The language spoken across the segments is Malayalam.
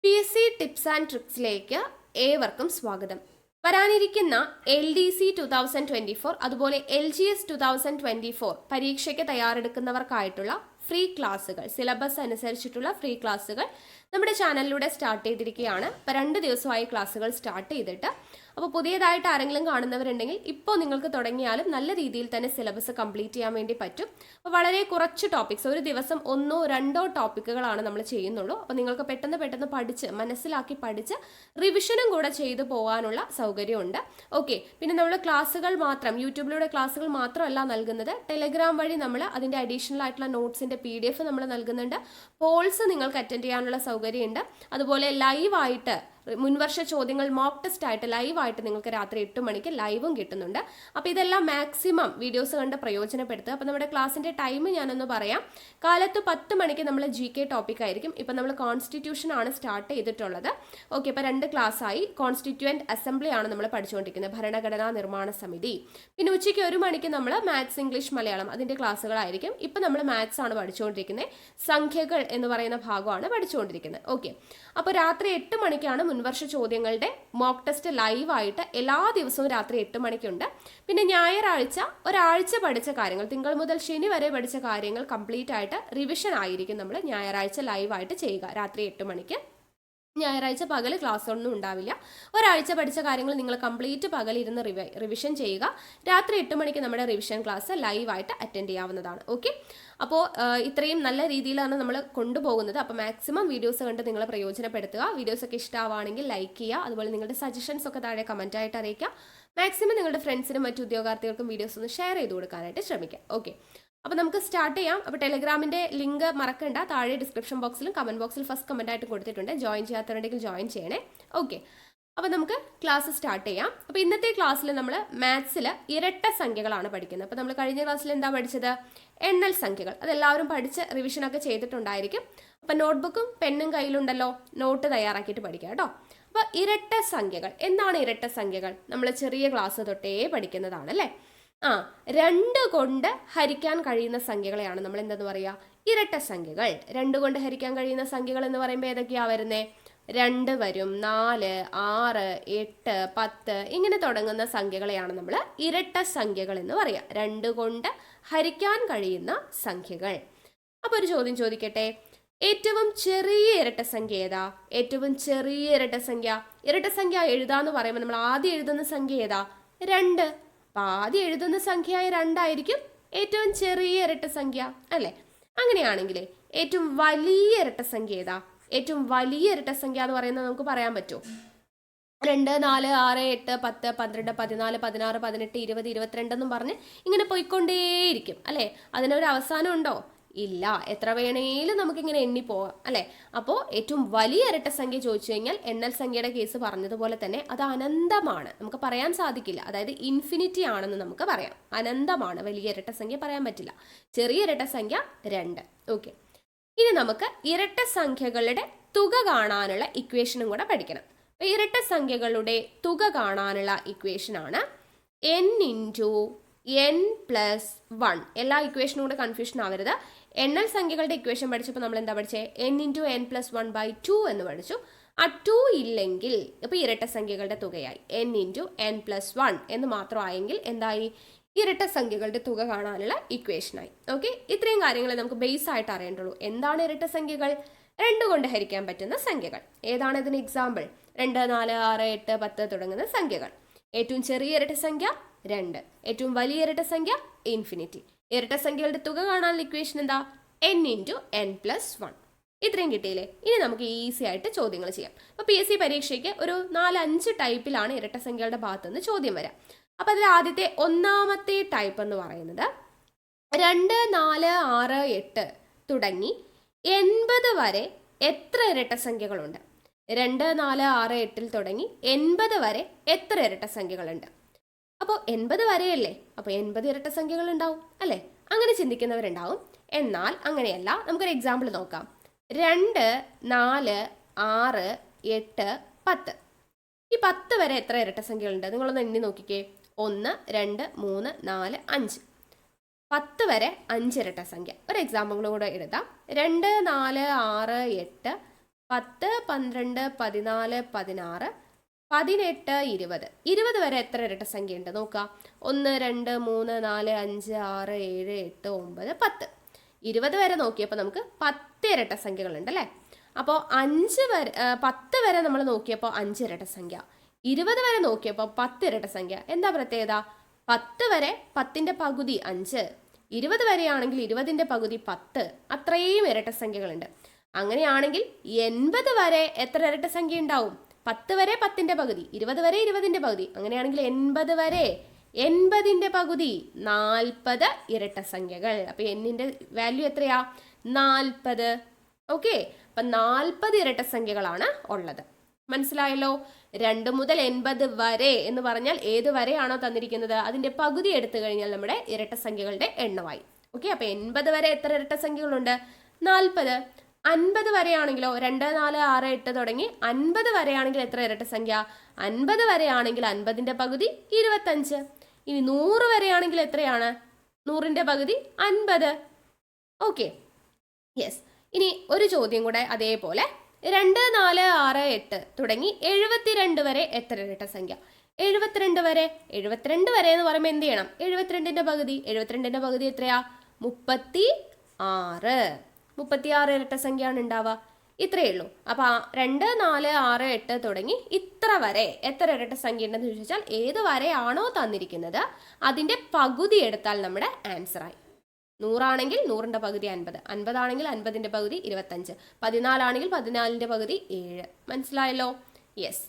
PSC ടിപ്സ് ആൻഡ് ട്രിക്സിലേക്ക് ഏവർക്കും സ്വാഗതം. വരാനിരിക്കുന്ന LDC 2024 അതുപോലെ LGS 2024 പരീക്ഷയ്ക്ക് തയ്യാറെടുക്കുന്നവർക്കായിട്ടുള്ള ഫ്രീ ക്ലാസ്സുകൾ, സിലബസ് അനുസരിച്ചിട്ടുള്ള ഫ്രീ ക്ലാസ്സുകൾ നമ്മുടെ ചാനലിലൂടെ സ്റ്റാർട്ട് ചെയ്തിരിക്കുകയാണ്. ഇപ്പോൾ 2 ദിവസമായി ക്ലാസ്സുകൾ സ്റ്റാർട്ട് ചെയ്തിട്ട്. അപ്പോൾ പുതിയതായിട്ട് ആരെങ്കിലും കാണുന്നവരുണ്ടെങ്കിൽ ഇപ്പോൾ നിങ്ങൾക്ക് തുടങ്ങിയാലും നല്ല രീതിയിൽ തന്നെ സിലബസ് കംപ്ലീറ്റ് ചെയ്യാൻ വേണ്ടി പറ്റും. അപ്പോൾ വളരെ കുറച്ച് ടോപ്പിക്സ്, ഒരു ദിവസം 1-2 ടോപ്പിക്കുകളാണ് നമ്മൾ ചെയ്യുന്നുള്ളൂ. അപ്പോൾ നിങ്ങൾക്ക് പെട്ടെന്ന് പഠിച്ച് മനസ്സിലാക്കി പഠിച്ച് റിവിഷനും കൂടെ ചെയ്തു പോകാനുള്ള സൗകര്യമുണ്ട്. ഓക്കെ, പിന്നെ നമ്മൾ ക്ലാസ്സുകൾ മാത്രം യൂട്യൂബിലൂടെ ക്ലാസ്സുകൾ മാത്രമല്ല നൽകുന്നത്, ടെലഗ്രാം വഴി നമ്മൾ അതിൻ്റെ അഡീഷണൽ ആയിട്ടുള്ള നോട്ട്സിൻ്റെ PDF നമ്മൾ നൽകുന്നുണ്ട്. പോൾസ് നിങ്ങൾക്ക് അറ്റൻഡ് ചെയ്യാനുള്ള സൗകര്യമുണ്ട്. അതുപോലെ ലൈവായിട്ട് മുൻവർഷ ചോദ്യങ്ങൾ മോക്ക് ടെസ്റ്റ് ആയിട്ട് ലൈവായിട്ട് നിങ്ങൾക്ക് രാത്രി 8 മണിക്ക് ലൈവും കിട്ടുന്നുണ്ട്. അപ്പോൾ ഇതെല്ലാം മാക്സിമം വീഡിയോസ് കണ്ട് പ്രയോജനപ്പെടുത്തുക. അപ്പോൾ നമ്മുടെ ക്ലാസ്സിൻ്റെ ടൈം ഞാനൊന്ന് പറയാം. കാലത്ത് 10 മണിക്ക് നമ്മൾ GK ടോപ്പിക് ആയിരിക്കും. ഇപ്പോൾ നമ്മൾ കോൺസ്റ്റിറ്റ്യൂഷൻ ആണ് സ്റ്റാർട്ട് ചെയ്തിട്ടുള്ളത്. ഓക്കെ, ഇപ്പോൾ 2 ക്ലാസ്സായി. കോൺസ്റ്റിറ്റ്യൂവൻറ്റ് അസംബ്ലി ആണ് നമ്മൾ പഠിച്ചുകൊണ്ടിരിക്കുന്നത്, ഭരണഘടനാ നിർമ്മാണ സമിതി. പിന്നെ ഉച്ചയ്ക്ക് 1 മണിക്ക് നമ്മൾ മാത്സ്, ഇംഗ്ലീഷ്, മലയാളം അതിൻ്റെ ക്ലാസ്സുകളായിരിക്കും. ഇപ്പോൾ നമ്മൾ മാത്സ് ആണ് പഠിച്ചുകൊണ്ടിരിക്കുന്നത്. സംഖ്യകൾ എന്ന് പറയുന്ന ഭാഗമാണ് പഠിച്ചുകൊണ്ടിരിക്കുന്നത്. ഓക്കെ, അപ്പോൾ രാത്രി 8 മണിക്കാണ് മുൻവർഷ ചോദ്യങ്ങളുടെ മോക്ക് ടെസ്റ്റ് ലൈവായിട്ട് എല്ലാ ദിവസവും രാത്രി 8 മണിക്കുണ്ട്. പിന്നെ ഞായറാഴ്ച ഒരാഴ്ച പഠിച്ച കാര്യങ്ങൾ, തിങ്കൾ മുതൽ ശനി വരെ പഠിച്ച കാര്യങ്ങൾ കംപ്ലീറ്റ് ആയിട്ട് റിവിഷൻ ആയിരിക്കും നമ്മൾ ഞായറാഴ്ച ലൈവായിട്ട് ചെയ്യുക രാത്രി 8 മണിക്ക്. ഞായറാഴ്ച പകൽ ക്ലാസ് ഒന്നും ഉണ്ടാവില്ല. ഒരാഴ്ച പഠിച്ച കാര്യങ്ങൾ നിങ്ങൾ കംപ്ലീറ്റ് പകലിരുന്ന് റിവിഷൻ ചെയ്യുക. രാത്രി 8 മണിക്ക് നമ്മുടെ റിവിഷൻ ക്ലാസ് ലൈവായിട്ട് അറ്റൻഡ് ചെയ്യാവുന്നതാണ്. ഓക്കെ, അപ്പോൾ ഇത്രയും നല്ല രീതിയിലാണ് നമ്മൾ കൊണ്ടുപോകുന്നത്. അപ്പോൾ മാക്സിമം വീഡിയോസ് കണ്ട് നിങ്ങൾ പ്രയോജനപ്പെടുത്തുക. വീഡിയോസൊക്കെ ഇഷ്ടമാവുകയാണെങ്കിൽ ലൈക്ക് ചെയ്യുക. അതുപോലെ നിങ്ങളുടെ സജഷൻസ് ഒക്കെ താഴെ കമൻറ്റായിട്ട് അറിയിക്കുക. മാക്സിമം നിങ്ങളുടെ ഫ്രണ്ട്സിനും മറ്റു ഉദ്യോഗാർത്ഥികൾക്കും വീഡിയോസ് ഒന്ന് ഷെയർ ചെയ്ത് കൊടുക്കാനായിട്ട് ശ്രമിക്കുക. ഓക്കെ, അപ്പോൾ നമുക്ക് സ്റ്റാർട്ട് ചെയ്യാം. അപ്പോൾ ടെലഗ്രാമിൻ്റെ ലിങ്ക് മറക്കണ്ട, താഴെ ഡിസ്ക്രിപ്ഷൻ ബോക്സിലും കമൻറ്റ് ബോക്സിൽ ഫസ്റ്റ് കമൻറ്റായിട്ട് കൊടുത്തിട്ടുണ്ട്. ജോയിൻ ചെയ്യാത്തവരുണ്ടെങ്കിൽ ജോയിൻ ചെയ്യണേ. ഓക്കെ, അപ്പോൾ നമുക്ക് ക്ലാസ് സ്റ്റാർട്ട് ചെയ്യാം. അപ്പോൾ ഇന്നത്തെ ക്ലാസ്സിൽ നമ്മൾ മാത്സിൽ ഇരട്ട സംഖ്യകളാണ് പഠിക്കുന്നത്. അപ്പോൾ നമ്മൾ കഴിഞ്ഞ ക്ലാസ്സിൽ എന്താ പഠിച്ചത്? എണ്ണൽ സംഖ്യകൾ. അതെല്ലാവരും പഠിച്ച് റിവിഷനൊക്കെ ചെയ്തിട്ടുണ്ടായിരിക്കും. അപ്പോൾ നോട്ട്ബുക്കും പെന്നും കയ്യിലുണ്ടല്ലോ, നോട്ട് തയ്യാറാക്കിയിട്ട് പഠിക്കുക കേട്ടോ. അപ്പോൾ ഇരട്ട സംഖ്യകൾ എന്താണ്? ഇരട്ട സംഖ്യകൾ നമ്മൾ ചെറിയ ക്ലാസ് തൊട്ടേ പഠിക്കുന്നതാണ് അല്ലേ. 2 കൊണ്ട് ഹരിക്കാൻ കഴിയുന്ന സംഖ്യകളെയാണ് നമ്മൾ എന്തെന്ന് പറയുക? ഇരട്ട സംഖ്യകൾ. 2 കൊണ്ട് ഹരിക്കാൻ കഴിയുന്ന സംഖ്യകൾ എന്ന് പറയുമ്പോൾ ഏതൊക്കെയാ വരുന്നത്? 2 വരും, 4, 6, 8, 10 ഇങ്ങനെ തുടങ്ങുന്ന സംഖ്യകളെയാണ് നമ്മൾ ഇരട്ട സംഖ്യകൾ എന്ന് പറയുക. 2 കൊണ്ട് ഹരിക്കാൻ കഴിയുന്ന സംഖ്യകൾ. അപ്പോൾ ഒരു ചോദ്യം ചോദിക്കട്ടെ, ഏറ്റവും ചെറിയ ഇരട്ട സംഖ്യ ഏതാ? ഏറ്റവും ചെറിയ ഇരട്ട സംഖ്യ എഴുതാന്ന് പറയുമ്പോൾ നമ്മൾ ആദ്യം എഴുതുന്ന സംഖ്യ ഏതാ? 2. അപ്പം ആദ്യം എഴുതുന്ന സംഖ്യയായ 2 ആയിരിക്കും ഏറ്റവും ചെറിയ ഇരട്ട സംഖ്യ അല്ലേ. അങ്ങനെയാണെങ്കിൽ ഏറ്റവും വലിയ ഇരട്ട സംഖ്യ ഏതാ? ഏറ്റവും വലിയ ഇരട്ട സംഖ്യ എന്ന് പറയുന്നത് നമുക്ക് പറയാൻ പറ്റുമോ? 2, 4, 6, 8, 10, 12, 14, 16, 18, 20, 22 എന്നും പറഞ്ഞ് ഇങ്ങനെ പോയിക്കൊണ്ടേയിരിക്കും അല്ലേ. അതിനൊരു അവസാനം ഉണ്ടോ? ഇല്ല. എത്ര വേണേലും നമുക്കിങ്ങനെ എണ്ണി പോവാം അല്ലേ. അപ്പോൾ ഏറ്റവും വലിയ ഇരട്ട സംഖ്യ ചോദിച്ചു കഴിഞ്ഞാൽ എണ്ണൽ സംഖ്യയുടെ കേസ് പറഞ്ഞതുപോലെ തന്നെ അത് അനന്തമാണ്, നമുക്ക് പറയാൻ സാധിക്കില്ല. അതായത് ഇൻഫിനിറ്റി ആണെന്ന് നമുക്ക് പറയാം. അനന്തമാണ്, വലിയ ഇരട്ട സംഖ്യ പറയാൻ പറ്റില്ല. ചെറിയ ഇരട്ട സംഖ്യ 2. ഓക്കെ, ഇനി നമുക്ക് ഇരട്ട സംഖ്യകളുടെ തുക കാണാനുള്ള ഇക്വേഷനും കൂടെ പഠിക്കണം. അപ്പോൾ ഇരട്ട സംഖ്യകളുടെ തുക കാണാനുള്ള ഇക്വേഷനാണ് n × n + 1. എല്ലാ ഇക്വേഷനും കൂടെ കൺഫ്യൂഷൻ ആവരുത്. എണ്ണൽ സംഖ്യകളുടെ ഇക്വേഷൻ പഠിച്ചപ്പോൾ നമ്മൾ എന്താ പഠിച്ചത്? n × n + 1/2 എന്ന് പഠിച്ചു. ആ 2 ഇല്ലെങ്കിൽ ഇപ്പോൾ ഇരട്ട സംഖ്യകളുടെ തുകയായി. n × n + 1 എന്ന് മാത്രമായെങ്കിൽ എന്തായി? ഇരട്ട സംഖ്യകളുടെ തുക കാണാനുള്ള ഇക്വേഷനായി. ഓക്കെ, ഇത്രയും കാര്യങ്ങൾ നമുക്ക് ബേസ് ആയിട്ട് അറിയേണ്ടുള്ളൂ. എന്താണ് ഇരട്ട സംഖ്യകൾ? 2 കൊണ്ട് ഹരിക്കാൻ പറ്റുന്ന സംഖ്യകൾ. ഏതാണ് ഇതിന് എക്സാമ്പിൾ? 2, 4, 6, 8, 10 തുടങ്ങുന്ന സംഖ്യകൾ. ഏറ്റവും ചെറിയ ഇരട്ട സംഖ്യ 2. ഏറ്റവും വലിയ ഇരട്ട സംഖ്യ ഇൻഫിനിറ്റി. ഇരട്ട സംഖ്യകളുടെ തുക കാണാനുള്ള ഇക്വേഷൻ എന്താ? n × n + 1. ഇത്രയും കിട്ടിയില്ലേ? ഇനി നമുക്ക് ഈസി ആയിട്ട് ചോദ്യങ്ങൾ ചെയ്യാം. അപ്പോൾ PSC പരീക്ഷയ്ക്ക് ഒരു 4-5 ടൈപ്പിലാണ് ഇരട്ട സംഖ്യകളുടെ ഭാഗത്തു നിന്ന് ചോദ്യം വരാം. അപ്പോൾ അതിൽ ആദ്യത്തെ ഒന്നാമത്തെ ടൈപ്പ് എന്ന് പറയുന്നത് 2, 4, 6, 8 തുടങ്ങി 80 വരെ എത്ര ഇരട്ട സംഖ്യകളുണ്ട്? 2, 4, 6, 8 തുടങ്ങി 80 വരെ എത്ര ഇരട്ട സംഖ്യകളുണ്ട്? അപ്പോൾ 80 വരെയല്ലേ, അപ്പോൾ 80 ഇരട്ട സംഖ്യകൾ ഉണ്ടാവും അല്ലേ. അങ്ങനെ ചിന്തിക്കുന്നവരുണ്ടാവും. എന്നാൽ അങ്ങനെയല്ല. നമുക്കൊരു എക്സാമ്പിൾ നോക്കാം. 2, 4, 6, 8, 10. ഈ 10 വരെ എത്ര ഇരട്ട സംഖ്യകളുണ്ട്? നിങ്ങളൊന്ന് എണ്ണി നോക്കിക്കേ. 1, 2, 3, 4, 5. 10 വരെ 5 ഇരട്ട സംഖ്യ. ഒരു എക്സാമ്പിൾ കൂടെ എഴുതാം. 2, 4, 6, 8, 10, 12, 14, 16, 18, 20. 20 വരെ എത്ര ഇരട്ട സംഖ്യ ഉണ്ട് നോക്കാം. 1, 2, 3, 4, 5, 6, 7, 8, 9, 10. 20 വരെ നോക്കിയപ്പോൾ നമുക്ക് 10 ഇരട്ട സംഖ്യകളുണ്ട് അല്ലേ. അപ്പോൾ 10 വരെ നമ്മൾ നോക്കിയപ്പോൾ 5 ഇരട്ട സംഖ്യ, 20 വരെ നോക്കിയപ്പോൾ 10 ഇരട്ട സംഖ്യ. എന്താ പ്രത്യേകത? 10 വരെ 10ന്റെ പകുതി 5, 20 വരെയാണെങ്കിൽ 20ന്റെ പകുതി 10, അത്രയും ഇരട്ട സംഖ്യകളുണ്ട്. അങ്ങനെയാണെങ്കിൽ 80 വരെ എത്ര ഇരട്ട സംഖ്യ ഉണ്ടാവും? 10 വരെ 10ന്റെ പകുതി, 20 വരെ 20ന്റെ പകുതി, അങ്ങനെയാണെങ്കിൽ 80 വരെ 80ന്റെ പകുതി 40 ഇരട്ട സംഖ്യകൾ. അപ്പൊ എന്നിന്റെ വാല്യൂ എത്രയാ? 40. ഓക്കെ, അപ്പൊ 40 ഇരട്ട സംഖ്യകളാണ് ഉള്ളത്. മനസ്സിലായല്ലോ? 2 മുതൽ 80 വരെ എന്ന് പറഞ്ഞാൽ ഏത് വരെയാണോ തന്നിരിക്കുന്നത് അതിന്റെ പകുതി എടുത്തു കഴിഞ്ഞാൽ നമ്മുടെ ഇരട്ട സംഖ്യകളുടെ എണ്ണമായി. ഓക്കെ, അപ്പൊ 80 വരെ എത്ര ഇരട്ട സംഖ്യകളുണ്ട്? 40. 50 വരെയാണെങ്കിലോ 2, 4, 6, 8 തുടങ്ങി 50 വരെയാണെങ്കിൽ എത്ര ഇരട്ട സംഖ്യ? 50 വരെയാണെങ്കിൽ 50ന്റെ പകുതി 25. ഇനി 100 വരെയാണെങ്കിൽ എത്രയാണ്? 100ന്റെ പകുതി 50. Okay, yes. ഇനി ഒരു ചോദ്യം കൂടെ അതേപോലെ 2, 4, 6, 8 തുടങ്ങി 72 വരെ എത്ര ഇരട്ട സംഖ്യ? 72 വരെ എന്ന് പറയുമ്പോൾ എന്ത് ചെയ്യണം? 72ന്റെ പകുതി, 72ന്റെ പകുതി എത്രയാ? 36. 36 ഇരട്ട സംഖ്യയാണ് ഉണ്ടാവുക. ഇത്രയേ ഉള്ളൂ. അപ്പൊ 2, 4, 6, 8 തുടങ്ങി ഇത്ര വരെ എത്ര ഇരട്ട സംഖ്യ ഉണ്ടെന്ന് ചോദിച്ചാൽ ഏത് വരെയാണോ തന്നിരിക്കുന്നത് അതിന്റെ പകുതി എടുത്താൽ നമ്മുടെ ആൻസർ ആയി. 100 ആണെങ്കിൽ 100ന്റെ പകുതി 50, 50 ആണെങ്കിൽ 50ന്റെ പകുതി 25, 14 ആണെങ്കിൽ 14ന്റെ പകുതി 7. മനസ്സിലായല്ലോ? യെസ്.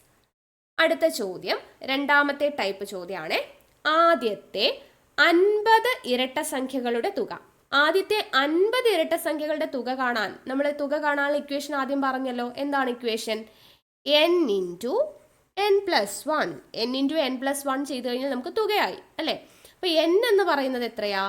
അടുത്ത ചോദ്യം രണ്ടാമത്തെ ടൈപ്പ് ചോദ്യമാണ്. ആദ്യത്തെ 50 ഇരട്ട സംഖ്യകളുടെ തുക. ആദ്യത്തെ 50 ഇരട്ട സംഖ്യകളുടെ തുക കാണാൻ നമ്മൾ തുക കാണാനുള്ള ഇക്വേഷൻ ആദ്യം പറഞ്ഞല്ലോ. എന്താണ് equation? n × n+1. n × n+1 ചെയ്ത് കഴിഞ്ഞാൽ നമുക്ക് തുകയായി അല്ലേ. അപ്പൊ n എന്ന് പറയുന്നത് എത്രയാ?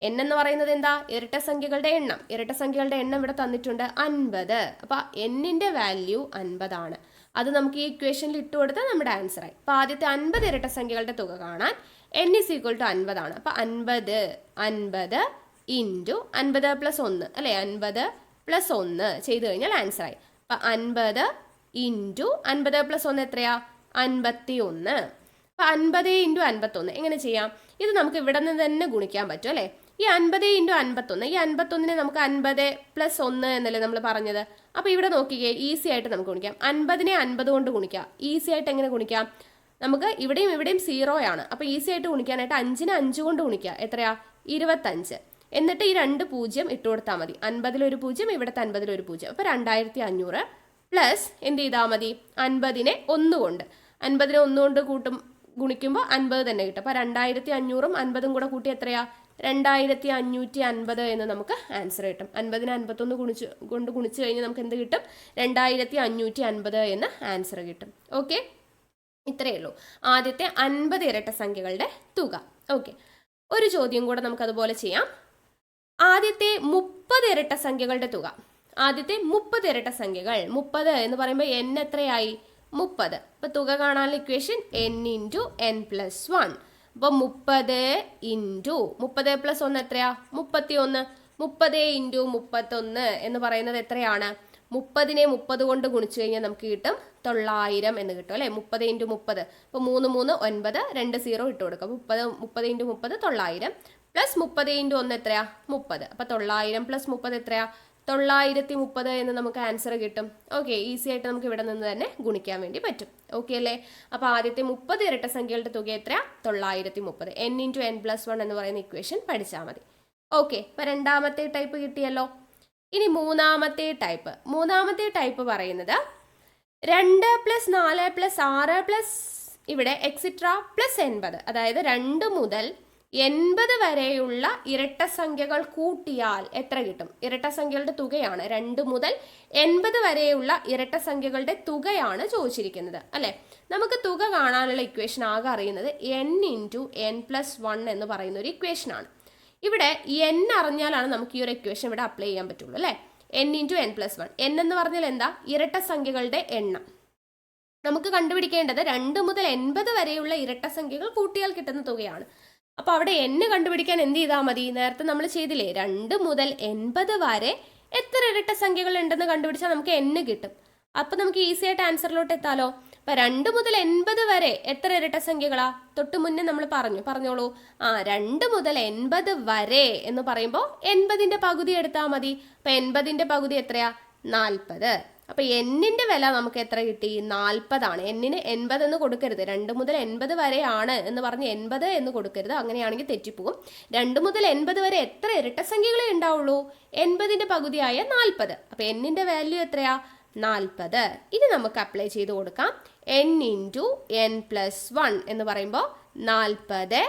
n എന്ന് പറയുന്നത് എന്താ? ഇരട്ട സംഖ്യകളുടെ എണ്ണം. ഇരട്ട സംഖ്യകളുടെ എണ്ണം ഇവിടെ തന്നിട്ടുണ്ട് 50. അപ്പൊ n-ന്റെ വാല്യൂ 50 ആണ്. അത് നമുക്ക് ഈ ഇക്വേഷനിൽ ഇട്ട് കൊടുത്താൽ നമ്മുടെ ആൻസർ ആയി. അപ്പൊ ആദ്യത്തെ 50 ഇരട്ട സംഖ്യകളുടെ തുക കാണാൻ n = 50 ആണ്. അപ്പൊ 50 × 50 + 1 അല്ലെ, 50 + 1 ചെയ്ത് കഴിഞ്ഞാൽ ആൻസർ ആയി. അപ്പൊ 50 × 50 + 1 എത്രയാ? 51. അപ്പൊ 50 × 51 എങ്ങനെ ചെയ്യാം? ഇത് നമുക്ക് ഇവിടെ നിന്ന് തന്നെ ഗുണിക്കാൻ പറ്റും അല്ലെ. ഈ 50 × 51, ഈ 51നെ നമുക്ക് 50 + 1 എന്നല്ലേ നമ്മൾ പറഞ്ഞത്. അപ്പൊ ഇവിടെ നോക്കിക്കേ, ഈസി ആയിട്ട് നമുക്ക് ഗുണിക്കാം. 50നെ 50 കൊണ്ട് ഗുണിക്കാം. ഈസി ആയിട്ട് എങ്ങനെ ഗുണിക്കാം? നമുക്ക് ഇവിടെയും ഇവിടെയും 0 ആണ്. അപ്പൊ ഈസി ആയിട്ട് ഗുണിക്കാനായിട്ട് 5നെ 5 കൊണ്ട് ഗുണിക്കുക. എത്രയാ? 25. എന്നിട്ട് ഈ 2 0 ഇട്ട് കൊടുത്താൽ മതി. 50ൽ ഒരു 0, ഇവിടുത്തെ 50ൽ ഒരു 0. അപ്പൊ 2500 പ്ലസ് എന്ത് ചെയ്താൽ മതി? 50നെ 1 കൊണ്ട്, 50നെ 1 കൊണ്ട് ഗുണിക്കുമ്പോൾ 50 തന്നെ കിട്ടും. അപ്പൊ 2500ഉം 50ഉം കൂടെ കൂട്ടി എത്രയാ? 2550 എന്ന് നമുക്ക് ആൻസർ കിട്ടും. 50നെ 51 കൊണ്ട് ഗുണിച്ചു കഴിഞ്ഞാൽ നമുക്ക് എന്ത് കിട്ടും? 2550 എന്ന് ആൻസർ കിട്ടും. ഓക്കെ, ഇത്രയേ ഉള്ളൂ ആദ്യത്തെ 50 ഇരട്ട സംഖ്യകളുടെ തുക. ഓക്കെ, ഒരു ചോദ്യം കൂടെ നമുക്ക് അതുപോലെ ചെയ്യാം. ആദ്യത്തെ 30 ഇരട്ട സംഖ്യകളുടെ തുക. ആദ്യത്തെ 30 ഇരട്ട സംഖ്യകൾ. 30 എന്ന് പറയുമ്പോൾ n എത്രയായി? 30. അപ്പൊ തുക കാണാനുള്ള ഇക്വേഷൻ n × n+1. അപ്പൊ 30 + 1 എത്രയാ? 31. 30 × 31 എന്ന് പറയുന്നത് എത്രയാണ്? 30നെ 30 കൊണ്ട് ഗുണിച്ചു കഴിഞ്ഞാൽ നമുക്ക് കിട്ടും 900 എന്ന് കിട്ടും അല്ലെ. 30 × 30. അപ്പൊ 3 3 9, 2 0 ഇട്ട് കൊടുക്കാം. 30 × 30 900 പ്ലസ് 30 × 1 എത്രയാ? 30. അപ്പൊ 900 + 30 എത്രയാ? 930 എന്ന് നമുക്ക് ആൻസർ കിട്ടും. ഓക്കെ, ഈസി ആയിട്ട് നമുക്ക് ഇവിടെ നിന്ന് തന്നെ ഗുണിക്കാൻ വേണ്ടി പറ്റും. ഓക്കെ അല്ലേ. അപ്പൊ ആദ്യത്തെ 30 ഇരട്ട സംഖ്യകളുടെ തുക എത്രയാ? 930. n × n+1 എന്ന് പറയുന്ന ഇക്വേഷൻ പഠിച്ചാൽ മതി. ഓക്കെ, അപ്പൊ രണ്ടാമത്തെ ടൈപ്പ് കിട്ടിയല്ലോ. ഇനി മൂന്നാമത്തെ ടൈപ്പ്. മൂന്നാമത്തെ ടൈപ്പ് പറയുന്നത് 2 + 4 + 6 ഇവിടെ എക്സിട്രാ പ്ലസ് 80. അതായത് 2 മുതൽ 80 വരെയുള്ള ഇരട്ട സംഖ്യകൾ കൂട്ടിയാൽ എത്ര കിട്ടും? ഇരട്ട സംഖ്യകളുടെ തുകയാണ്. 2 മുതൽ 80 വരെയുള്ള ഇരട്ട സംഖ്യകളുടെ തുകയാണ് ചോദിച്ചിരിക്കുന്നത് അല്ലെ. നമുക്ക് തുക കാണാനുള്ള ഇക്വേഷൻ ആകെ അറിയുന്നത് n × n+1 എന്ന് പറയുന്ന ഒരു ഇക്വേഷൻ ആണ്. ഇവിടെ n അറിഞ്ഞാലാണ് നമുക്ക് ഈ ഒരു ഇക്വേഷൻ ഇവിടെ അപ്ലൈ ചെയ്യാൻ പറ്റുള്ളൂ അല്ലെ. n × n+1. n എന്ന് പറഞ്ഞാൽ എന്താ? ഇരട്ട സംഖ്യകളുടെ എണ്ണം. നമുക്ക് കണ്ടുപിടിക്കേണ്ടത് 2 മുതൽ 80 വരെയുള്ള ഇരട്ട സംഖ്യകൾ കൂട്ടിയാൽ കിട്ടുന്ന തുകയാണ്. അപ്പൊ അവിടെ n കണ്ടുപിടിക്കാൻ എന്ത് ചെയ്താൽ മതി? നേരത്തെ നമ്മൾ ചെയ്തില്ലേ, 2 മുതൽ 80 വരെ എത്ര ഇരട്ട സംഖ്യകൾ ഉണ്ടെന്ന് കണ്ടുപിടിച്ചാൽ നമുക്ക് n കിട്ടും. അപ്പം നമുക്ക് ഈസി ആയിട്ട് ആൻസറിലോട്ട് എത്താലോ. അപ്പം 2 മുതൽ 80 വരെ എത്ര ഇരട്ട സംഖ്യകളാ? തൊട്ട് മുന്നേ നമ്മൾ പറഞ്ഞോളൂ. 2 മുതൽ 80 വരെ എന്ന് പറയുമ്പോൾ 80ന്റെ പകുതി എടുത്താൽ മതി. അപ്പം 80ന്റെ പകുതി എത്രയാ? 40. അപ്പം എന്നിന്റെ വില നമുക്ക് എത്ര കിട്ടി? 40 ആണ്. എന്നിന് 80 എന്ന് കൊടുക്കരുത്. 2 മുതൽ 80 വരെയാണ് എന്ന് പറഞ്ഞ് 80 എന്ന് കൊടുക്കരുത്. അങ്ങനെയാണെങ്കിൽ തെറ്റിപ്പോകും. 2 മുതൽ 80 വരെ എത്ര ഇരട്ട സംഖ്യകളെ ഉണ്ടാവുള്ളൂ? 80ന്റെ പകുതിയായ 40. അപ്പം എന്നിന്റെ വാല്യൂ എത്രയാ? 40. ഇനി നമുക്ക് അപ്ലൈ ചെയ്ത് കൊടുക്കാം. n ഇൻറ്റു n പ്ലസ് 1 എന്ന് പറയുമ്പോൾ 40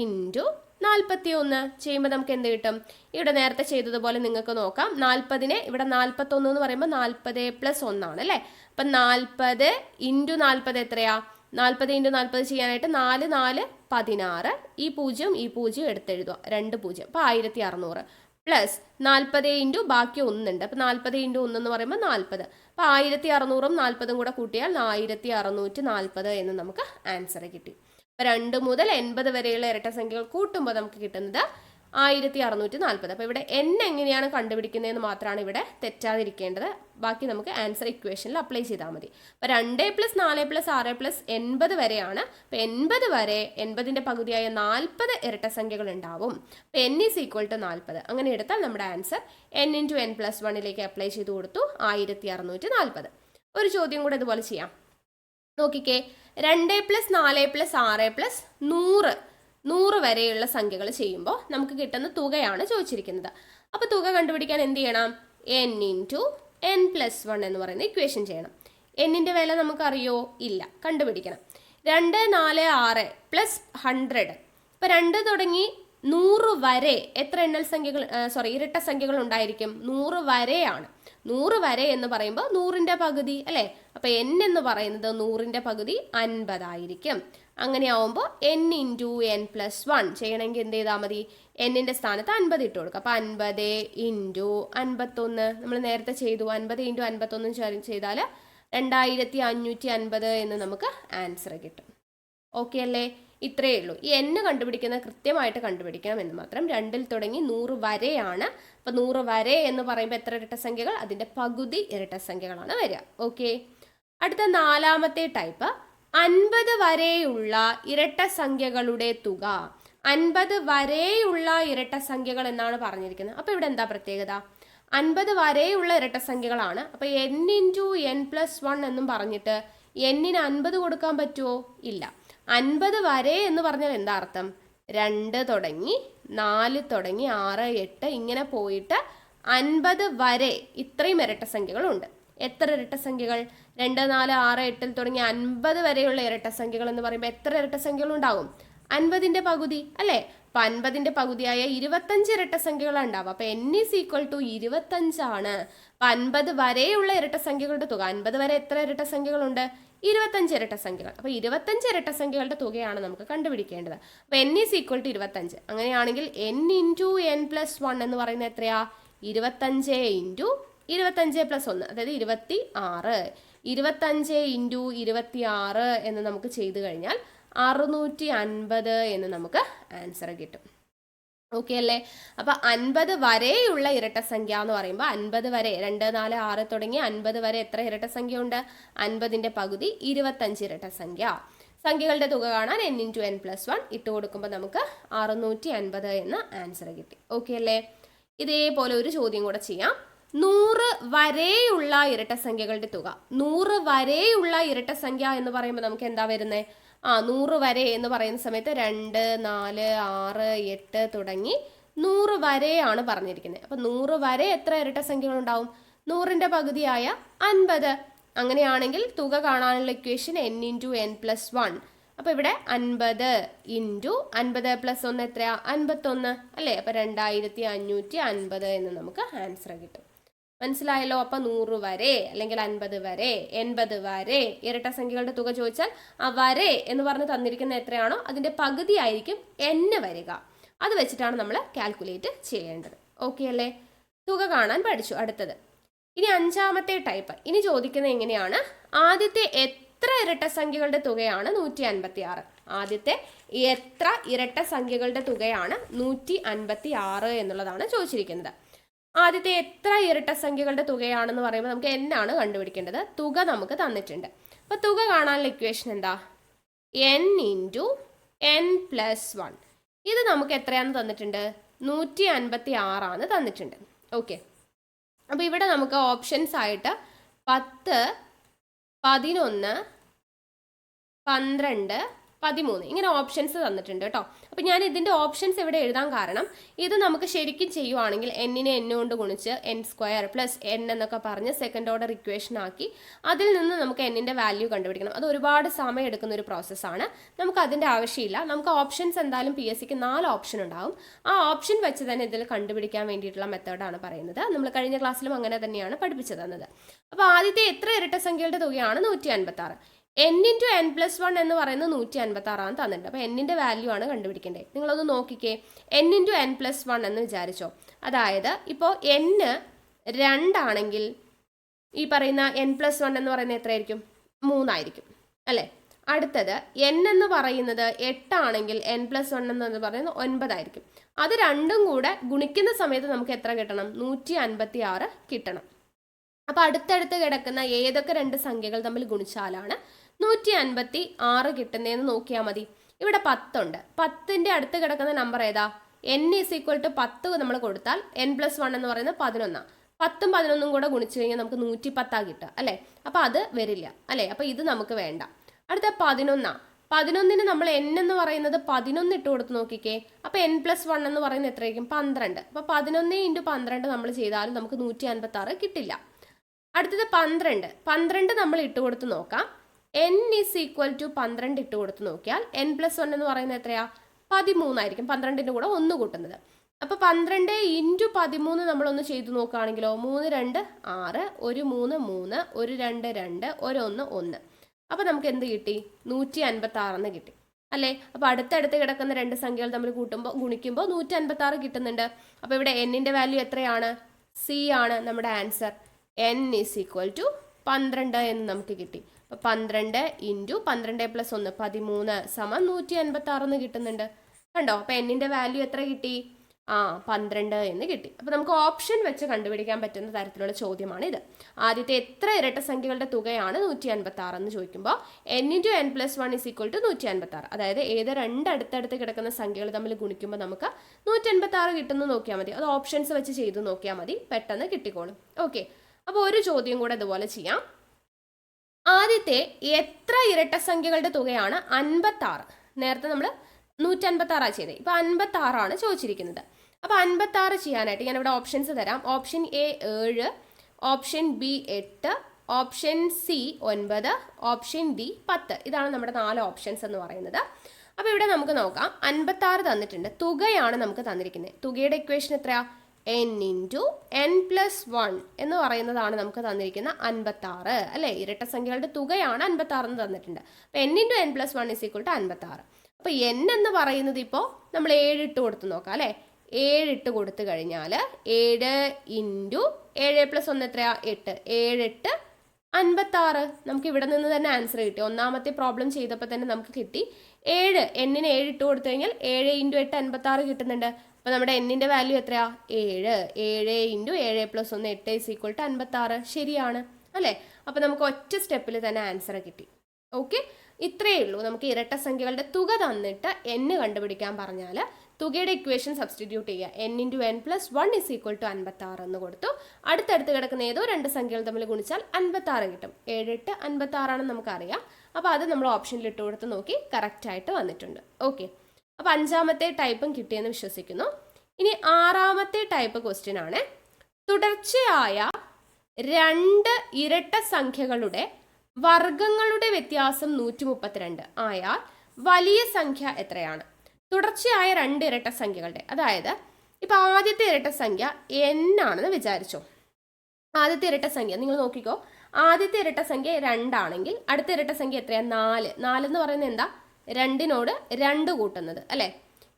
ഇൻറ്റു 41 ചെയ്യുമ്പോൾ നമുക്ക് എന്ത് കിട്ടും? ഇവിടെ നേരത്തെ ചെയ്തതുപോലെ നിങ്ങൾക്ക് നോക്കാം. 40നെ ഇവിടെ 41 എന്ന് പറയുമ്പോൾ 40 പ്ലസ് 1 ആണ് അല്ലേ. അപ്പം 40 ഇൻറ്റു 40 എത്രയാ? 40 ഇൻറ്റു 40 ചെയ്യാനായിട്ട് 4 4 16. ഈ 0 എടുത്തെഴുതുക. 2 0. അപ്പോൾ 1600 പ്ലസ് 40 ഇൻറ്റു ബാക്കി 1 ഉണ്ട്. അപ്പോൾ 40 ഇൻറ്റു 1 എന്ന് പറയുമ്പോൾ 40. അപ്പോൾ 1600ഉം 40ഉം കൂടെ കൂട്ടിയാൽ 1640 എന്ന് നമുക്ക് ആൻസർ കിട്ടി. 2 മുതൽ 80 വരെയുള്ള ഇരട്ട സംഖ്യകൾ കൂട്ടുമ്പോൾ നമുക്ക് കിട്ടുന്നത് 1640. അപ്പോൾ ഇവിടെ n എങ്ങനെയാണ് കണ്ടുപിടിക്കുന്നതെന്ന് മാത്രമാണ് ഇവിടെ തെറ്റാതിരിക്കേണ്ടത്. ബാക്കി നമുക്ക് ആൻസർ ഇക്വേഷനിൽ അപ്ലൈ ചെയ്താൽ മതി. അപ്പോൾ 2 പ്ലസ് 4 പ്ലസ് 6 പ്ലസ് 80 വരെയാണ്. അപ്പോൾ 80 വരെ 80ന്റെ പകുതിയായ 40 ഇരട്ട സംഖ്യകൾ ഉണ്ടാവും. അപ്പോൾ n ഈസ് ഈക്വൽ ടു 40. അങ്ങനെ എടുത്താൽ നമ്മുടെ answer n into n plus 1ലേക്ക് അപ്ലൈ ചെയ്ത് കൊടുത്തു 1640. ഒരു ചോദ്യം കൂടെ ഇതുപോലെ ചെയ്യാം. നോക്കിക്കേ, 2 പ്ലസ് 4 പ്ലസ് 6 പ്ലസ് 100 വരെയുള്ള സംഖ്യകൾ ചെയ്യുമ്പോൾ നമുക്ക് കിട്ടുന്ന തുകയാണ് ചോദിച്ചിരിക്കുന്നത്. അപ്പോൾ തുക കണ്ടുപിടിക്കാൻ എന്ത് ചെയ്യണം? n ഇൻറ്റു n പ്ലസ് 1 എന്ന് പറയുന്ന ഇക്വേഷൻ ചെയ്യണം. എന്നിൻ്റെ വില നമുക്കറിയോ? ഇല്ല. കണ്ടുപിടിക്കണം. 2 4 6 പ്ലസ് 100. ഇപ്പോൾ 2 തുടങ്ങി 100 വരെ എത്ര ഇരട്ട സംഖ്യകൾ ഉണ്ടായിരിക്കും? 100 വരെയാണ്. 100 വരെ എന്ന് പറയുമ്പോൾ 100ന്റെ പകുതി അല്ലേ. അപ്പോൾ n എന്ന് പറയുന്നത് 100ന്റെ പകുതി 50 ആയിരിക്കും. അങ്ങനെ ആവുമ്പോൾ n ഇൻറ്റു n പ്ലസ് 1 ചെയ്യണമെങ്കിൽ എന്ത് ചെയ്താൽ മതി? എന്നിൻ്റെ സ്ഥാനത്ത് 50 ഇട്ട് കൊടുക്കുക. അപ്പോൾ 50 ഇൻറ്റു 51 നമ്മൾ നേരത്തെ ചെയ്തു. 50 ഇൻറ്റു 51 ചെയ്താൽ 2550 എന്ന് നമുക്ക് ആൻസർ കിട്ടും. ഓക്കെ അല്ലേ? ഇത്രയേ ഉള്ളൂ. ഈ n കണ്ടുപിടിക്കുന്നത് കൃത്യമായിട്ട് കണ്ടുപിടിക്കണം എന്ന് മാത്രം. 2ൽ തുടങ്ങി 100 വരെയാണ്. അപ്പോൾ 100 വരെ എന്ന് പറയുമ്പോൾ എത്ര ഇരട്ട സംഖ്യകൾ? അതിൻ്റെ പകുതി ഇരട്ട സംഖ്യകളാണ് വരിക. ഓക്കെ. അടുത്ത 4ാമത്തെ ടൈപ്പ് 50 വരെയുള്ള ഇരട്ട സംഖ്യകളുടെ തുക. 50 വരെയുള്ള ഇരട്ട സംഖ്യകൾ എന്നാണ് പറഞ്ഞിരിക്കുന്നത്. അപ്പോൾ ഇവിടെ എന്താ പ്രത്യേകത? 50 വരെയുള്ള ഇരട്ട സംഖ്യകളാണ്. അപ്പോൾ n ഇൻറ്റു n പ്ലസ് 1 എന്നും പറഞ്ഞിട്ട് എന്നിന് 50 കൊടുക്കാൻ പറ്റുമോ? ഇല്ല. 50 വരെ എന്ന് പറഞ്ഞാൽ എന്താ അർത്ഥം? 2 തുടങ്ങി 4 തുടങ്ങി 6 8 ഇങ്ങനെ പോയിട്ട് 50 വരെ ഇത്രയും ഇരട്ട സംഖ്യകളുണ്ട്. എത്ര ഇരട്ട സംഖ്യകൾ? 2 4 6 8 തുടങ്ങി 50 വരെയുള്ള ഇരട്ട സംഖ്യകൾ എന്ന് പറയുമ്പോൾ എത്ര ഇരട്ട സംഖ്യകൾ ഉണ്ടാവും? 50ന്റെ പകുതി അല്ലേ. അപ്പം 50ന്റെ പകുതിയായ 25 ഇരട്ട സംഖ്യകളാണ് ഉണ്ടാവുക. അപ്പം n ഈസ് ഈക്വൽ ടു 25 ആണ്. അപ്പം 50 വരെയുള്ള ഇരട്ട സംഖ്യകളുടെ തുക. 50 വരെ എത്ര ഇരട്ട സംഖ്യകളുണ്ട്? 25 ഇരട്ട സംഖ്യകൾ. അപ്പോൾ 25 ഇരട്ട സംഖ്യകളുടെ തുകയാണ് നമുക്ക് കണ്ടുപിടിക്കേണ്ടത്. അപ്പോൾ n ഈസ് ഈക്വൽ ടു 25. അങ്ങനെയാണെങ്കിൽ n ഇൻറ്റു n പ്ലസ് 1 എന്ന് പറയുന്നത് എത്രയാ? 25 ഇൻറ്റു 25 പ്ലസ് 1 അതായത് 26. 25 ഇൻറ്റു 26 എന്ന് നമുക്ക് ചെയ്തു കഴിഞ്ഞാൽ 650 എന്ന് നമുക്ക് ആൻസർ കിട്ടും. ഓക്കെ അല്ലേ? അപ്പോൾ 50 വരെയുള്ള ഇരട്ട സംഖ്യ എന്ന് പറയുമ്പോൾ 50 വരെ 2 4 6 തുടങ്ങി 50 വരെ എത്ര ഇരട്ട സംഖ്യ ഉണ്ട്? 50ന്റെ പകുതി 25 ഇരട്ട സംഖ്യ. സംഖ്യകളുടെ തുക കാണാൻ n ഇൻറ്റു n പ്ലസ് 1 ഇട്ട് കൊടുക്കുമ്പോൾ നമുക്ക് 650 എന്ന ആൻസർ കിട്ടി. ഓക്കെ അല്ലേ? ഇതേപോലെ ഒരു ചോദ്യം കൂടെ ചെയ്യാം. 100 വരെയുള്ള ഇരട്ട സംഖ്യകളുടെ തുക. 100 വരെയുള്ള ഇരട്ട സംഖ്യ എന്ന് പറയുമ്പോൾ നമുക്ക് എന്താ വരുന്നത്? 100 വരെ എന്ന് പറയുന്ന സമയത്ത് 2 4 6 8 തുടങ്ങി 100 വരെയാണ് പറഞ്ഞിരിക്കുന്നത്. അപ്പം 100 വരെ എത്ര ഇരട്ട സംഖ്യകൾ ഉണ്ടാവും? 100ന്റെ പകുതിയായ 50. അങ്ങനെയാണെങ്കിൽ തുക കാണാനുള്ള equation n into n plus 1. അപ്പോൾ ഇവിടെ 50 ഇൻറ്റു 50 പ്ലസ് 1 എത്രയാ? 51 അല്ലേ. അപ്പോൾ 2550 എന്ന് നമുക്ക് ആൻസർ കിട്ടും. മനസ്സിലായല്ലോ? അപ്പം 100 വരെ അല്ലെങ്കിൽ 50 വരെ 80 വരെ ഇരട്ട സംഖ്യകളുടെ തുക ചോദിച്ചാൽ ആ വരെ എന്ന് പറഞ്ഞ് തന്നിരിക്കുന്ന എത്രയാണോ അതിൻ്റെ പകുതി ആയിരിക്കും n വരിക. അത് വെച്ചിട്ടാണ് നമ്മൾ കാൽക്കുലേറ്റ് ചെയ്യേണ്ടത്. ഓക്കെ അല്ലേ? തുക കാണാൻ പഠിച്ചു. അടുത്തത് ഇനി 5ാമത്തെ ടൈപ്പ്. ഇനി ചോദിക്കുന്നത് എങ്ങനെയാണ്? ആദ്യത്തെ എത്ര ഇരട്ട സംഖ്യകളുടെ തുകയാണ് 156? ആദ്യത്തെ എത്ര ഇരട്ട സംഖ്യകളുടെ തുകയാണ് 156 എന്നുള്ളതാണ് ചോദിച്ചിരിക്കുന്നത്. ആദ്യത്തെ എത്ര ഇരട്ട സംഖ്യകളുടെ തുകയാണെന്ന് പറയുമ്പോൾ നമുക്ക് n ആണ് കണ്ടുപിടിക്കേണ്ടത്. തുക നമുക്ക് തന്നിട്ടുണ്ട്. അപ്പോൾ തുക കാണാനുള്ള ഇക്വേഷൻ എന്താ? n into n plus 1. ഇത് നമുക്ക് എത്രയാണെന്ന് തന്നിട്ടുണ്ട്? 156 തന്നിട്ടുണ്ട്. ഓക്കെ, അപ്പോൾ ഇവിടെ നമുക്ക് ഓപ്ഷൻസ് ആയിട്ട് 10, 11, 12, 13 ഇങ്ങനെ ഓപ്ഷൻസ് തന്നിട്ടുണ്ട് കേട്ടോ. അപ്പോൾ ഞാൻ ഇതിൻ്റെ ഓപ്ഷൻസ് ഇവിടെ എഴുതാൻ കാരണം ഇത് നമുക്ക് ശരിക്കും ചെയ്യുവാണെങ്കിൽ എന്നിനെ n കൊണ്ട് ഗുണിച്ച് n² പ്ലസ് n എന്നൊക്കെ പറഞ്ഞ് സെക്കൻഡ് ഓർഡർ ഇക്വേഷൻ ആക്കി അതിൽ നിന്ന് നമുക്ക് എന്നിൻ്റെ വാല്യൂ കണ്ടുപിടിക്കണം. അത് ഒരുപാട് സമയം എടുക്കുന്ന ഒരു പ്രോസസ്സാണ്. നമുക്ക് അതിൻ്റെ ആവശ്യമില്ല. നമുക്ക് ഓപ്ഷൻസ് എന്തായാലും PSCക്ക് 4 ഓപ്ഷൻ ഉണ്ടാവും. ആ ഓപ്ഷൻ വെച്ച് തന്നെ ഇതിൽ കണ്ടുപിടിക്കാൻ വേണ്ടിയിട്ടുള്ള മെത്തേഡാണ് പറയുന്നത്. നമ്മൾ കഴിഞ്ഞ ക്ലാസ്സിലും അങ്ങനെ തന്നെയാണ് പഠിപ്പിച്ചു തന്നത്. അപ്പോൾ ആദ്യത്തെ എത്ര ഇരട്ട സംഖ്യകളുടെ തുകയാണ്? 156. n ഇൻറ്റു n പ്ലസ് 1 എന്ന് പറയുന്നത് 156 തന്നിട്ടുണ്ട്. അപ്പോൾ എന്നിൻ്റെ വാല്യൂ ആണ് കണ്ടുപിടിക്കേണ്ടത്. നിങ്ങളൊന്ന് നോക്കിക്കേ, n ഇൻറ്റു n പ്ലസ് 1 എന്ന് വിചാരിച്ചോ. അതായത് ഇപ്പോൾ n 2 ആണെങ്കിൽ ഈ പറയുന്ന n പ്ലസ് 1 എന്ന് പറയുന്നത് എത്രയായിരിക്കും? 3 ആയിരിക്കും അല്ലേ. അടുത്തത് n എന്ന് പറയുന്നത് 8 ആണെങ്കിൽ n പ്ലസ് 1 എന്ന് പറയുന്നത് 9 ആയിരിക്കും. അത് രണ്ടും കൂടെ ഗുണിക്കുന്ന സമയത്ത് നമുക്ക് എത്ര കിട്ടണം? 156 കിട്ടണം. അപ്പോൾ അടുത്തടുത്ത് കിടക്കുന്ന ഏതൊക്കെ രണ്ട് സംഖ്യകൾ തമ്മിൽ ഗുണിച്ചാലാണ് 156 കിട്ടുന്നതെന്ന് നോക്കിയാൽ മതി. ഇവിടെ 10 ഉണ്ട്. 10ൻ്റെ അടുത്ത് കിടക്കുന്ന നമ്പർ ഏതാ? n = 10 നമ്മൾ കൊടുത്താൽ n പ്ലസ് 1 എന്ന് പറയുന്നത് 11. 10ഉം 11ഉം കൂടെ ഗുണിച്ചു കഴിഞ്ഞാൽ നമുക്ക് 110 കിട്ടുക അല്ലേ. അപ്പോൾ അത് വരില്ല അല്ലേ. അപ്പോൾ ഇത് നമുക്ക് വേണ്ട. അടുത്ത 11. 11ന് നമ്മൾ n എന്ന് പറയുന്നത് 11 ഇട്ട് കൊടുത്ത് നോക്കിക്കേ. അപ്പോൾ n പ്ലസ് 1 എന്ന് പറയുന്നത് എത്രയായിരിക്കും? 12. അപ്പോൾ 11 ഇൻറ്റു 12 നമ്മൾ ചെയ്താലും നമുക്ക് 156 കിട്ടില്ല. അടുത്തത് 12. 12 നമ്മൾ ഇട്ട് കൊടുത്ത് നോക്കാം. n = 12 ഇട്ട് കൊടുത്ത് നോക്കിയാൽ n പ്ലസ് 1 എന്ന് പറയുന്നത് എത്രയാ? 13 ആയിരിക്കും. 12ൻ്റെ കൂടെ 1 കൂട്ടുന്നത്. അപ്പോൾ 12 ഇൻറ്റു 13 നമ്മളൊന്ന് ചെയ്ത് നോക്കുകയാണെങ്കിലോ 3 2 6, 1 3 3, 1 2 2, 1 1 1. അപ്പോൾ നമുക്ക് എന്ത് കിട്ടി? 156 കിട്ടി അല്ലേ. അപ്പോൾ അടുത്തടുത്ത് കിടക്കുന്ന രണ്ട് സംഖ്യകൾ തമ്മിൽ ഗുണിക്കുമ്പോൾ 156 കിട്ടുന്നുണ്ട്. അപ്പോൾ ഇവിടെ n-ൻ്റെ വാല്യൂ എത്രയാണ്? C ആണ് നമ്മുടെ ആൻസർ. n = 12 എന്ന് നമുക്ക് കിട്ടി. അപ്പോൾ 12 ഇൻറ്റു 12 പ്ലസ് 1 13 സമം 156 കിട്ടുന്നുണ്ട്. കണ്ടോ? അപ്പോൾ എന്നിൻ്റെ വാല്യൂ എത്ര കിട്ടി? 12 എന്ന് കിട്ടി. അപ്പോൾ നമുക്ക് ഓപ്ഷൻ വെച്ച് കണ്ടുപിടിക്കാൻ പറ്റുന്ന തരത്തിലുള്ള ചോദ്യമാണ് ഇത്. ആദ്യത്തെ എത്ര ഇരട്ട സംഖ്യകളുടെ തുകയാണ് 156 എന്ന് ചോദിക്കുമ്പോൾ n ഇൻറ്റു n പ്ലസ് 1 = 156. അതായത് ഏത് രണ്ട് അടുത്തടുത്ത് കിടക്കുന്ന സംഖ്യകൾ തമ്മിൽ ഗുണിക്കുമ്പോൾ നമുക്ക് 156 കിട്ടുന്നു നോക്കിയാൽ മതി. അത് ഓപ്ഷൻസ് വെച്ച് ചെയ്ത് നോക്കിയാൽ മതി, പെട്ടെന്ന് കിട്ടിക്കോളും. ഓക്കെ, അപ്പോൾ ഒരു ചോദ്യം കൂടെ ഇതുപോലെ ചെയ്യാം. ആദ്യത്തെ എത്ര ഇരട്ട സംഖ്യകളുടെ തുകയാണ് 56? നേരത്തെ നമ്മൾ 156 ചെയ്തത്. ഇപ്പോൾ 56 ചോദിച്ചിരിക്കുന്നത്. അപ്പോൾ 56 ചെയ്യാനായിട്ട് ഞാനിവിടെ ഓപ്ഷൻസ് തരാം. Option A 7, option B 8, option C 9, option D 10. ഇതാണ് നമ്മുടെ 4 ഓപ്ഷൻസ് എന്ന് പറയുന്നത്. അപ്പോൾ ഇവിടെ നമുക്ക് നോക്കാം. 56 തന്നിട്ടുണ്ട്. തുകയാണ് നമുക്ക് തന്നിരിക്കുന്നത്. തുകയുടെ ഇക്വേഷൻ എത്രയാ? n ഇൻറ്റു n പ്ലസ് 1 എന്ന് പറയുന്നതാണ് നമുക്ക് തന്നിരിക്കുന്ന 56 അല്ലേ. ഇരട്ട സംഖ്യകളുടെ തുകയാണ് 56 എന്ന് തന്നിട്ടുണ്ട്. അപ്പോൾ n ഇൻറ്റു n പ്ലസ് 1 = 56. അപ്പോൾ n എന്ന് പറയുന്നത് ഇപ്പോൾ നമ്മൾ 7 ഇട്ട് കൊടുത്ത് നോക്കാം അല്ലേ. 7 ഇട്ട് കൊടുത്തു കഴിഞ്ഞാൽ 7 ഇൻറ്റു 7 പ്ലസ് 1 എത്രയാ? 8. 7 8 56. നമുക്ക് ഇവിടെ നിന്ന് തന്നെ ആൻസർ കിട്ടി. ഒന്നാമത്തെ പ്രോബ്ലം ചെയ്തപ്പോൾ തന്നെ നമുക്ക് കിട്ടി. 7 n-ന് 7 ഇട്ട് കൊടുത്തു കഴിഞ്ഞാൽ 7 ഇൻറ്റു 8 56 കിട്ടുന്നുണ്ട്. അപ്പോൾ നമ്മുടെ n-ൻ്റെ വാല്യൂ എത്രയാ? 7. 7 ഇൻറ്റു 7 പ്ലസ് 1 8 = 56. ശരിയാണ് അല്ലേ. അപ്പോൾ നമുക്ക് ഒറ്റ സ്റ്റെപ്പിൽ തന്നെ ആൻസർ കിട്ടി. ഓക്കെ, ഇത്രയേ ഉള്ളൂ. നമുക്ക് ഇരട്ട സംഖ്യകളുടെ തുക തന്നിട്ട് n കണ്ടുപിടിക്കാൻ പറഞ്ഞാൽ തുകയുടെ ഇക്വേഷൻ സബ്സ്റ്റിറ്റ്യൂട്ട് ചെയ്യുക. n ഇൻറ്റു n പ്ലസ് 1 = 56 എന്ന് കൊടുത്തു. അടുത്തടുത്ത് കിടക്കുന്ന ഏതോ രണ്ട് സംഖ്യകൾ തമ്മിൽ ഗുണിച്ചാൽ 56 കിട്ടും. 7 8 56 ആണെന്ന് നമുക്കറിയാം. അപ്പോൾ അത് നമ്മൾ ഓപ്ഷനിൽ ഇട്ട് കൊടുത്ത് നോക്കി കറക്റ്റായിട്ട് വന്നിട്ടുണ്ട്. ഓക്കെ, അപ്പോൾ 5ാമത്തെ ടൈപ്പും കിട്ടിയെന്ന് വിശ്വസിക്കുന്നു. ഇനി 6ാമത്തെ ടൈപ്പ് ക്വസ്റ്റ്യൻ ആണ്. തുടർച്ചയായ രണ്ട് ഇരട്ട സംഖ്യകളുടെ വർഗങ്ങളുടെ വ്യത്യാസം 132 ആയാൽ വലിയ സംഖ്യ എത്രയാണ്? തുടർച്ചയായ രണ്ട് ഇരട്ട സംഖ്യകളുടെ, അതായത് ഇപ്പോൾ ആദ്യത്തെ ഇരട്ട സംഖ്യ n ആണെന്ന് വിചാരിച്ചോ. ആദ്യത്തെ ഇരട്ട സംഖ്യ നിങ്ങൾ നോക്കിക്കോ. ആദ്യത്തെ ഇരട്ട സംഖ്യ 2 ആണെങ്കിൽ അടുത്ത ഇരട്ട സംഖ്യ എത്രയാണ്? 4. 4 എന്ന് പറയുന്നത് എന്താ? 2നോട് 2 കൂട്ടുന്നത് അല്ലേ.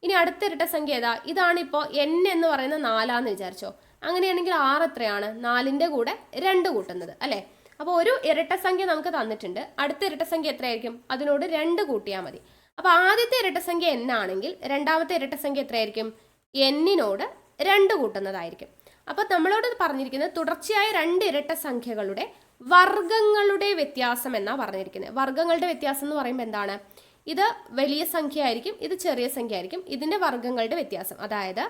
ഇനി അടുത്ത ഇരട്ട സംഖ്യ ഏതാ? ഇതാണ്. ഇപ്പോൾ n എന്ന് പറയുന്നത് 4 വിചാരിച്ചോ. അങ്ങനെയാണെങ്കിൽ 6 എത്രയാണ്? 4ൻ്റെ കൂടെ 2 കൂട്ടുന്നത് അല്ലേ. അപ്പോൾ ഒരു ഇരട്ട സംഖ്യ നമുക്ക് തന്നിട്ടുണ്ട്. അടുത്ത ഇരട്ട സംഖ്യ എത്രയായിരിക്കും? അതിനോട് 2 കൂട്ടിയാൽ മതി. അപ്പോൾ ആദ്യത്തെ ഇരട്ട സംഖ്യ n ആണെങ്കിൽ രണ്ടാമത്തെ ഇരട്ട സംഖ്യ എത്രയായിരിക്കും? n-നോട് 2 കൂട്ടുന്നതായിരിക്കും. അപ്പോൾ നമ്മളോട് പറഞ്ഞിരിക്കുന്നത് തുടർച്ചയായ 2 ഇരട്ട സംഖ്യകളുടെ വർഗങ്ങളുടെ വ്യത്യാസം എന്നാണ് പറഞ്ഞിരിക്കുന്നത്. വർഗങ്ങളുടെ വ്യത്യാസം എന്ന് പറയുമ്പോൾ എന്താണ്? ഇത് വലിയ സംഖ്യ ആയിരിക്കും, ഇത് ചെറിയ സംഖ്യ ആയിരിക്കും. ഇതിൻ്റെ വർഗങ്ങളുടെ വ്യത്യാസം, അതായത്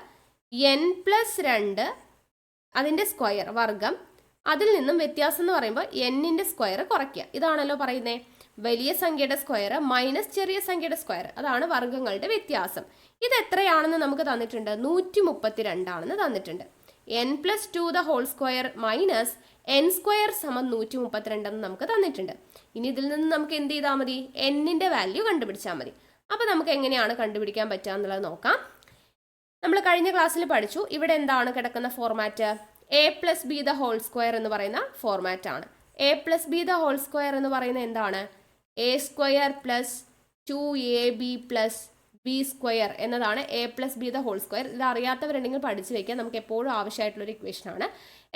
n+2 അതിൻ്റെ സ്ക്വയർ വർഗം, അതിൽ നിന്നും വ്യത്യാസം എന്ന് പറയുമ്പോൾ n-ന്റെ സ്ക്വയർ കുറയ്ക്കുക. ഇതാണല്ലോ പറയുന്നത്. വലിയ സംഖ്യയുടെ സ്ക്വയർ മൈനസ് ചെറിയ സംഖ്യയുടെ സ്ക്വയർ, അതാണ് വർഗങ്ങളുടെ വ്യത്യാസം. ഇത് എത്രയാണെന്ന് നമുക്ക് തന്നിട്ടുണ്ട്? 132 ആണെന്ന് തന്നിട്ടുണ്ട്. n+2 the whole square minus n² സമം 132 എന്ന് നമുക്ക് തന്നിട്ടുണ്ട്. ഇനി ഇതിൽ നിന്ന് നമുക്ക് എന്ത് ചെയ്താൽ മതി? n-ന്റെ വാല്യൂ കണ്ടുപിടിച്ചാൽ മതി. അപ്പോൾ നമുക്ക് എങ്ങനെയാണ് കണ്ടുപിടിക്കാൻ പറ്റുക എന്നുള്ളത് നോക്കാം. നമ്മൾ കഴിഞ്ഞ ക്ലാസ്സിൽ പഠിച്ചു. ഇവിടെ എന്താണ് കിടക്കുന്ന format? a+b the whole square എന്ന് പറയുന്ന ഫോർമാറ്റ് ആണ്. a+b ദ ഹോൾ സ്ക്വയർ എന്ന് പറയുന്നത് എന്താണ്? a² + 2ab + b² എന്നതാണ് a+b ദ ഹോൾ സ്ക്വയർ. ഇത് അറിയാത്തവരുണ്ടെങ്കിൽ പഠിച്ചു വെക്കുക. നമുക്ക് എപ്പോഴും ആവശ്യമായിട്ടുള്ളൊരു ഇക്വേഷൻ ആണ്.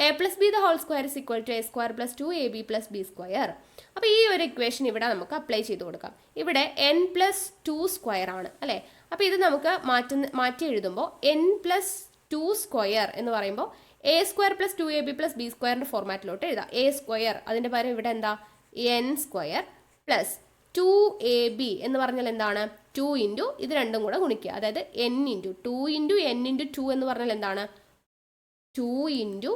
a+b the whole square = a² + 2ab + b². അപ്പോൾ ഈ ഒരു ഇക്വേഷൻ ഇവിടെ നമുക്ക് അപ്ലൈ ചെയ്ത് കൊടുക്കാം. ഇവിടെ n+2² ആണ് അല്ലേ? അപ്പോൾ ഇത് നമുക്ക് മാറ്റി എഴുതുമ്പോൾ n+2² എന്ന് പറയുമ്പോൾ a² + 2ab + b² ഫോർമാറ്റിലോട്ട് എഴുതാം. a² അതിൻ്റെ പകരം ഇവിടെ എന്താ? n² + 2ab എന്ന് പറഞ്ഞാൽ എന്താണ്? 2 × ഇത് രണ്ടും കൂടെ ഗുണിക്കുക, അതായത് n × 2 × n × 2 എന്ന് പറഞ്ഞാൽ എന്താണ്? 2 ×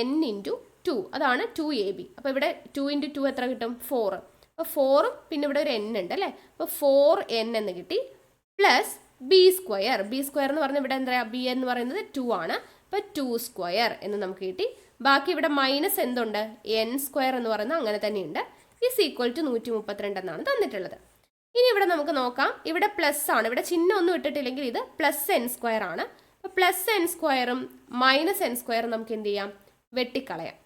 n × 2, അതാണ് 2ab. അപ്പോൾ ഇവിടെ 2 × 2 എത്ര കിട്ടും? 4. അപ്പോൾ 4 പിന്നെ ഇവിടെ ഒരു n ഉണ്ട് അല്ലേ? അപ്പോൾ 4n എന്ന് കിട്ടി, പ്ലസ് b² എന്ന് പറഞ്ഞാൽ ഇവിടെ എന്താ? b എന്ന് പറയുന്നത് 2 ആണ്. അപ്പോൾ 2² എന്ന് നമുക്ക് കിട്ടി. ബാക്കി ഇവിടെ മൈനസ് എന്തുണ്ട്? n² എന്ന് പറയുന്നത് അങ്ങനെ തന്നെയുണ്ട്. = 132 എന്നാണ് തന്നിട്ടുള്ളത്. ഇനി ഇവിടെ നമുക്ക് നോക്കാം. ഇവിടെ പ്ലസ് ആണ്, ഇവിടെ ചിഹ്നം ഒന്നും ഇട്ടിട്ടില്ലെങ്കിൽ ഇത് +n² ആണ്. അപ്പോൾ +n² -n² നമുക്ക് എന്ത് ചെയ്യാം? വെട്ടിക്കളയാം.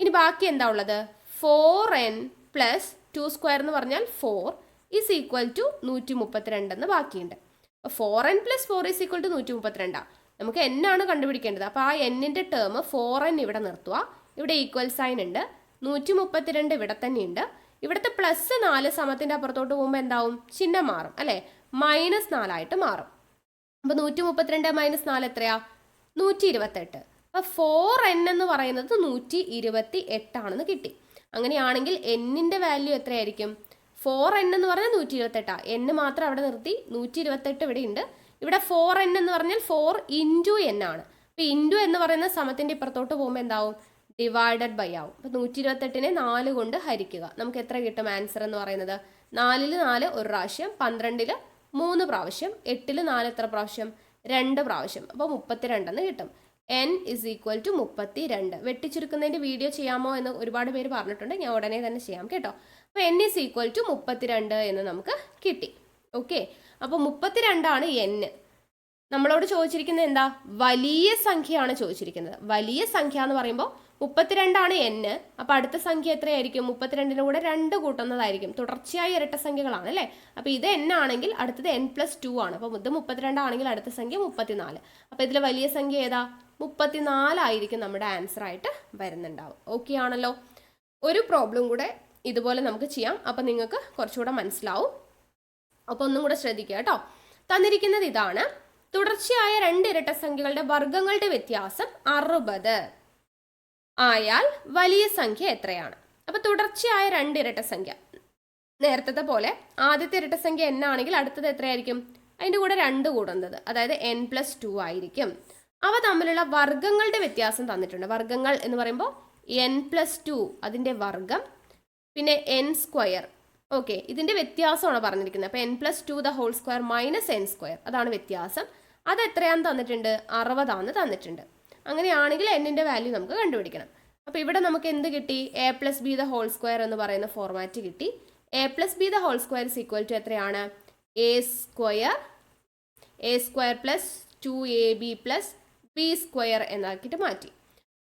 ഇനി ബാക്കി എന്താ ഉള്ളത്? 4n + 2² എന്ന് പറഞ്ഞാൽ 4 = 132 എന്ന് ബാക്കിയുണ്ട്. അപ്പോൾ 4n + 4 = 132. നമുക്ക് n ആണ് കണ്ടുപിടിക്കേണ്ടത്. അപ്പോൾ ആ n-ന്റെ ടേം 4n ഇവിടെ നിർത്തുക. ഇവിടെ ഈക്വൽ സൈൻ ഉണ്ട്. 132 ഇവിടെ തന്നെയുണ്ട്. ഇവിടുത്തെ +4 സമത്തിൻ്റെ അപ്പുറത്തോട്ട് പോകുമ്പോൾ എന്താവും? ചിഹ്നം മാറും അല്ലേ? -4 ആയിട്ട് മാറും. അപ്പോൾ 132 - 4 എത്രയാ? 128. അപ്പോൾ 4n എന്ന് പറയുന്നത് 128 ആണെന്ന് കിട്ടി. അങ്ങനെയാണെങ്കിൽ n-ന്റെ വാല്യൂ എത്രയായിരിക്കും? 4n എന്ന് പറഞ്ഞാൽ 128. n മാത്രം അവിടെ നിർത്തി, 128 ഇവിടെ ഉണ്ട്. ഇവിടെ 4n എന്ന് പറഞ്ഞാൽ 4 × n ആണ്. അപ്പോൾ ഇൻറ്റു എന്ന് പറയുന്ന സമത്തിൻ്റെ ഇപ്പുറത്തോട്ട് പോകുമ്പോൾ എന്താവും? ഡിവൈഡഡ് ബൈ ആവും. അപ്പോൾ 128നെ 4 കൊണ്ട് ഹരിക്കുക. നമുക്ക് എത്ര കിട്ടും ആൻസർ എന്ന് പറയുന്നത്? 4ൽ 4 ഒരു പ്രാവശ്യം, 12ൽ 3 പ്രാവശ്യം, 8ൽ 4 എത്ര പ്രാവശ്യം? 2 പ്രാവശ്യം. അപ്പോൾ 32 എന്ന് കിട്ടും. n = 32. വെട്ടിച്ചുരുക്കുന്നതിൻ്റെ വീഡിയോ ചെയ്യാമോ എന്ന് ഒരുപാട് പേര് പറഞ്ഞിട്ടുണ്ട്. ഞാൻ ഉടനെ തന്നെ ചെയ്യാം കേട്ടോ. അപ്പോൾ n = 32 എന്ന് നമുക്ക് കിട്ടി. ഓക്കെ, അപ്പോൾ 32 ആണ് n. നമ്മളോട് ചോദിച്ചിരിക്കുന്നത് എന്താ? വലിയ സംഖ്യയാണ് ചോദിച്ചിരിക്കുന്നത്. വലിയ സംഖ്യ എന്ന് പറയുമ്പോൾ 32 ആണ് n. അപ്പോൾ അടുത്ത സംഖ്യ എത്രയായിരിക്കും? 32ൻ്റെ കൂടെ 2 കൂട്ടുന്നതായിരിക്കും. തുടർച്ചയായ ഇരട്ട സംഖ്യകളാണ് അല്ലേ? അപ്പോൾ ഇത് n ആണെങ്കിൽ അടുത്തത് n+2 ആണ്. അപ്പോൾ ഇത് 32 ആണെങ്കിൽ അടുത്ത സംഖ്യ 34. അപ്പോൾ ഇതിൽ വലിയ സംഖ്യ ഏതാ? 34 ആയിരിക്കും നമ്മുടെ ആൻസർ ആയിട്ട് വരുന്നുണ്ടാവും. ഓക്കെ ആണല്ലോ? ഒരു പ്രോബ്ലം കൂടെ ഇതുപോലെ നമുക്ക് ചെയ്യാം. അപ്പോൾ നിങ്ങൾക്ക് കുറച്ചുകൂടെ മനസ്സിലാവും. അപ്പോൾ ഒന്നും കൂടെ ശ്രദ്ധിക്കുക കേട്ടോ. തന്നിരിക്കുന്നത് ഇതാണ്. തുടർച്ചയായ 2 ഇരട്ട സംഖ്യകളുടെ വർഗങ്ങളുടെ വ്യത്യാസം 60 ആയാൽ വലിയ സംഖ്യ എത്രയാണ്? അപ്പോൾ തുടർച്ചയായ 2 ഇരട്ട സംഖ്യ, നേരത്തെ പോലെ ആദ്യത്തെ ഇരട്ട സംഖ്യ n ആണെങ്കിൽ അടുത്തത് എത്രയായിരിക്കും? അതിൻ്റെ കൂടെ 2 കൂടുന്നത്, അതായത് n+2 ആയിരിക്കും. അവ തമ്മിലുള്ള വർഗങ്ങളുടെ വ്യത്യാസം തന്നിട്ടുണ്ട്. വർഗങ്ങൾ എന്ന് പറയുമ്പോൾ n+2 അതിൻ്റെ വർഗം, പിന്നെ n². ഓക്കെ, ഇതിൻ്റെ വ്യത്യാസമാണ് പറഞ്ഞിരിക്കുന്നത്. അപ്പോൾ n+2 the whole square -n², അതാണ് വ്യത്യാസം. അത് എത്രയാണെന്ന് തന്നിട്ടുണ്ട്? 60 ആണെന്ന് തന്നിട്ടുണ്ട്. അങ്ങനെയാണെങ്കിൽ n-ന്റെ വാല്യൂ നമുക്ക് കണ്ടുപിടിക്കണം. അപ്പോൾ ഇവിടെ നമുക്ക് എന്ത് കിട്ടി? a+b ദ ഹോൾ സ്ക്വയർ എന്ന് പറയുന്ന ഫോർമാറ്റ് കിട്ടി. a+b ദ ഹോൾ സ്ക്വയർ = എത്രയാണ്? a² + 2ab + b² എന്നാക്കിയിട്ട് മാറ്റി.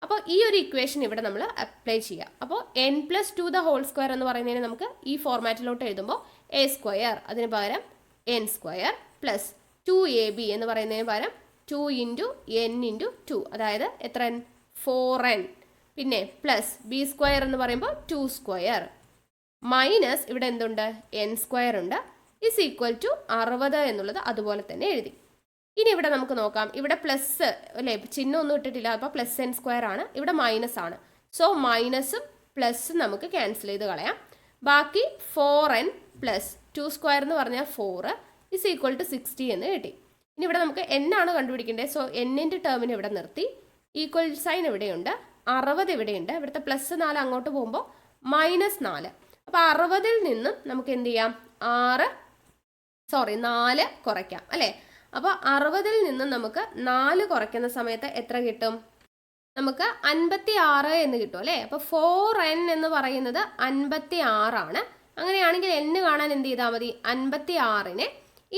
അപ്പോൾ ഈ ഒരു ഇക്വേഷൻ ഇവിടെ നമ്മൾ അപ്ലൈ ചെയ്യുക. അപ്പോൾ n+2 ദ ഹോൾ സ്ക്വയർ എന്ന് പറയുന്നതിന് നമുക്ക് ഈ ഫോർമാറ്റിലോട്ട് എഴുതുമ്പോൾ a² അതിന് പകരം n² + 2ab എന്ന് പറയുന്നതിന് പകരം 2 × n × 2, അതായത് എത്ര? 4n. പിന്നെ പ്ലസ് b² എന്ന് പറയുമ്പോൾ 2² മൈനസ് ഇവിടെ എന്തുണ്ട്? n² ഉണ്ട്. = 60 എന്നുള്ളത് അതുപോലെ തന്നെ എഴുതി. ഇനി ഇവിടെ നമുക്ക് നോക്കാം, ഇവിടെ പ്ലസ് അല്ലേ, ചിഹ്നം ഒന്നും ഇട്ടിട്ടില്ല, അപ്പോൾ പ്ലസ് n സ്ക്വയർ ആണ്, ഇവിടെ മൈനസ് ആണ്. സോ മൈനസും പ്ലസും നമുക്ക് ക്യാൻസൽ ചെയ്ത് കളയാം. ബാക്കി 4n പ്ലസ് 2 സ്ക്വയർ എന്ന് പറഞ്ഞാൽ 4 ഇസ് ഈക്വൽ ടു 60 എന്ന് കിട്ടി. ഇനി ഇവിടെ നമുക്ക് n ആണ് കണ്ടുപിടിക്കേണ്ടത്. സോ n-ന്റെ ടേമിന് ഇവിടെ നിർത്തി, ഈക്വൽ സൈൻ ഇവിടെയുണ്ട്, 60 ഇവിടെയുണ്ട്, ഇവിടുത്തെ പ്ലസ് 4 അങ്ങോട്ട് പോകുമ്പോൾ -4. അപ്പോൾ 60-ൽ നിന്നും നമുക്ക് എന്ത് ചെയ്യാം, 4 കുറയ്ക്കാം അല്ലേ. അപ്പോൾ 60-ൽ നിന്നും നമുക്ക് 4 കുറയ്ക്കുന്ന സമയത്ത് എത്ര കിട്ടും, നമുക്ക് 56 എന്ന് കിട്ടും അല്ലേ. അപ്പോൾ 4n എന്ന് പറയുന്നത് 56 ആണ്. അങ്ങനെയാണെങ്കിൽ n കാണാൻ എന്ത് ചെയ്താൽ മതി, 56-നെ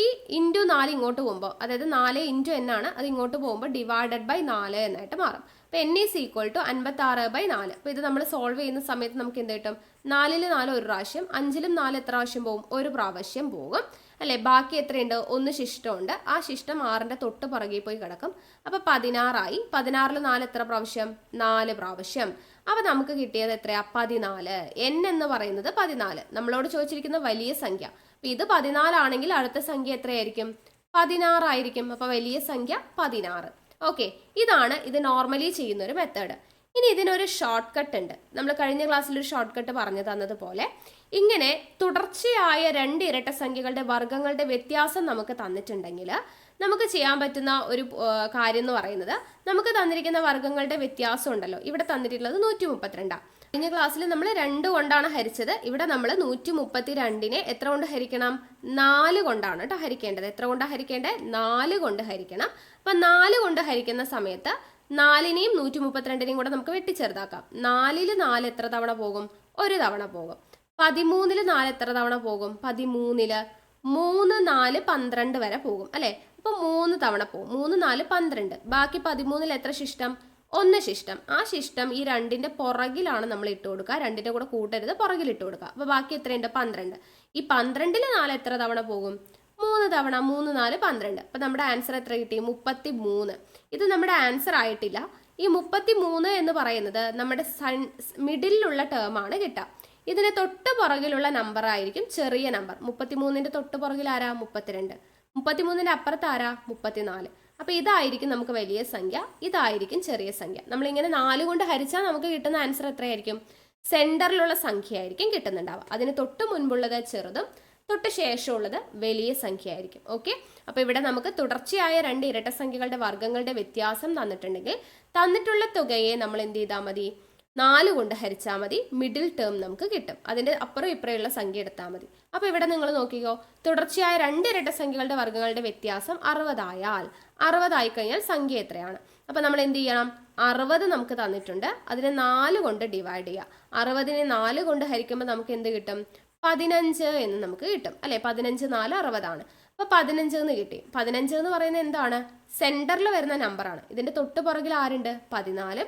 ഈ ഇൻറ്റു 4 ഇങ്ങോട്ട് പോകുമ്പോൾ, അതായത് 4 ഇൻറ്റു n ആണ്, അത് ഇങ്ങോട്ട് പോകുമ്പോൾ ഡിവൈഡഡ് ബൈ 4 എന്നായിട്ട് മാറും. അപ്പോൾ n ഈസ് ഈക്വൽ ടു 56/4. അപ്പോൾ ഇത് നമ്മൾ സോൾവ് ചെയ്യുന്ന സമയത്ത് നമുക്ക് എന്ത് കിട്ടും, 4-ൽ 4 ഒരു പ്രാവശ്യം, 5-ലും 4 എത്ര പ്രാവശ്യം പോകും, ഒരു പ്രാവശ്യം പോകും അല്ലേ. ബാക്കി എത്രയുണ്ട്, 1 ശിഷ്ടമുണ്ട്, ആ ശിഷ്ടം 6-ന്റെ തൊട്ട് പുറകെ പോയി കിടക്കും. അപ്പോൾ 16 ആയി. 16-ൽ 4 എത്ര പ്രാവശ്യം, 4 പ്രാവശ്യം. അപ്പോൾ നമുക്ക് കിട്ടിയത് എത്രയാ, 14. n എന്ന് പറയുന്നത് 14, നമ്മളോട് ചോദിച്ചിരിക്കുന്ന വലിയ സംഖ്യ. അപ്പോൾ ഇത് 14 ആണെങ്കിൽ അടുത്ത സംഖ്യ എത്രയായിരിക്കും, 16 ആയിരിക്കും. അപ്പോൾ വലിയ സംഖ്യ 16. ഓക്കെ, ഇതാണ് ഇത് നോർമലി ചെയ്യുന്ന ഒരു മെത്തേഡ്. ഇനി ഇതിനൊരു ഷോർട്ട് കട്ട് ഉണ്ട്. നമ്മൾ കഴിഞ്ഞ ക്ലാസ്സിൽ ഒരു ഷോർട്ട് കട്ട് പറഞ്ഞു തന്നതുപോലെ ഇങ്ങനെ തുടർച്ചയായ 2 ഇരട്ട സംഖ്യകളുടെ വർഗ്ഗങ്ങളുടെ വ്യത്യാസം നമുക്ക് തന്നിട്ടുണ്ടെങ്കിൽ നമുക്ക് ചെയ്യാൻ പറ്റുന്ന ഒരു കാര്യം എന്ന് പറയുന്നത്, നമുക്ക് തന്നിരിക്കുന്ന വർഗ്ഗങ്ങളുടെ വ്യത്യാസം ഉണ്ടല്ലോ, ഇവിടെ തന്നിട്ടുള്ളത് 132. കഴിഞ്ഞ ക്ലാസ്സിൽ നമ്മൾ 2 കൊണ്ടാണ് ഹരിച്ചത്. ഇവിടെ നമ്മൾ 132-നെ എത്ര കൊണ്ട് ഹരിക്കണം, 4 കൊണ്ടാണ് കേട്ടോ ഹരിക്കേണ്ടത്. എത്ര കൊണ്ടാണ് ഹരിക്കേണ്ടത്, 4 കൊണ്ട് ഹരിക്കണം. അപ്പം 4 കൊണ്ട് ഹരിക്കുന്ന സമയത്ത് 4-നെയും 132-നെയും കൂടെ നമുക്ക് വെട്ടിച്ചെറുതാക്കാം. 4-ൽ 4 എത്ര തവണ പോകും, ഒരു തവണ പോകും. 13-ൽ 4 എത്ര തവണ പോകും, 13-ൽ 3 4 12 വരെ പോകും അല്ലേ. അപ്പോൾ 3 തവണ പോകും, 3 4 12. ബാക്കി 13-ൽ എത്ര ശിഷ്ടം, 1 ശിഷ്ടം. ആ ശിഷ്ടം ഈ 2-ന്റെ പുറകിലാണ് നമ്മൾ ഇട്ട് കൊടുക്കുക, 2-ന്റെ കൂടെ കൂട്ടരുത്, പുറകിൽ ഇട്ട് കൊടുക്കുക. അപ്പോൾ ബാക്കി എത്രയുണ്ട്, 12. ഈ 12-ൽ 4 എത്ര തവണ പോകും, 3 തവണ, 3 4 12. അപ്പോൾ നമ്മുടെ ആൻസർ എത്ര കിട്ടി, 33. ഇത് നമ്മുടെ ആൻസർ ആയിട്ടില്ല. ഈ 33 എന്ന് പറയുന്നത് നമ്മുടെ മിഡിലുള്ള ടേം ആണ് കിട്ടുക. ഇതിന് തൊട്ട് പുറകിലുള്ള നമ്പർ ആയിരിക്കും ചെറിയ നമ്പർ. 33-ന്റെ തൊട്ട് പുറകിൽ ആരാ, 32. 33-ന്റെ അപ്പുറത്ത് ആരാ, 34. അപ്പോൾ ഇതായിരിക്കും നമുക്ക് വലിയ സംഖ്യ, ഇതായിരിക്കും ചെറിയ സംഖ്യ. നമ്മളിങ്ങനെ 4 കൊണ്ട് ഹരിച്ചാൽ നമുക്ക് കിട്ടുന്ന ആൻസർ എത്രയായിരിക്കും, സെൻറ്ററിലുള്ള സംഖ്യ ആയിരിക്കും കിട്ടുന്നുണ്ടാവുക. അതിന് തൊട്ട് മുൻപുള്ളത് ചെറുതും തൊട്ട് ശേഷമുള്ളത് വലിയ സംഖ്യ ആയിരിക്കും. ഓക്കെ, അപ്പോൾ ഇവിടെ നമുക്ക് തുടർച്ചയായ 2 ഇരട്ട സംഖ്യകളുടെ വർഗ്ഗങ്ങളുടെ വ്യത്യാസം തന്നിട്ടുണ്ടെങ്കിൽ തന്നിട്ടുള്ള തുകയെ നമ്മൾ എന്ത് ചെയ്താൽ മതി, 4 കൊണ്ട് ഹരിച്ചാൽ മതി, മിഡിൽ ടേം നമുക്ക് കിട്ടും. അതിൻ്റെ അപ്പുറം ഇപ്പുറമുള്ള സംഖ്യ എടുത്താൽ മതി. അപ്പോൾ ഇവിടെ നിങ്ങൾ നോക്കിക്കോ, തുടർച്ചയായ 2 ഇരട്ട സംഖ്യകളുടെ വർഗ്ഗങ്ങളുടെ വ്യത്യാസം 60 ആയാൽ, 60 ആയിക്കഴിഞ്ഞാൽ സംഖ്യ എത്രയാണ്. അപ്പോൾ നമ്മൾ എന്ത് ചെയ്യണം, 60 നമുക്ക് തന്നിട്ടുണ്ട്, അതിനെ 4 കൊണ്ട് ഡിവൈഡ് ചെയ്യുക. 60-നെ 4 കൊണ്ട് ഹരിക്കുമ്പോൾ നമുക്ക് എന്ത് കിട്ടും, 15 എന്ന് നമുക്ക് കിട്ടും അല്ലേ. 15 4 60 ആണ്. അപ്പോൾ 15 എന്ന് കിട്ടി. 15 എന്ന് പറയുന്നത് എന്താണ്, സെൻറ്ററിൽ വരുന്ന നമ്പറാണ്. ഇതിൻ്റെ തൊട്ട് പുറകിൽ ആരുണ്ട്, 14,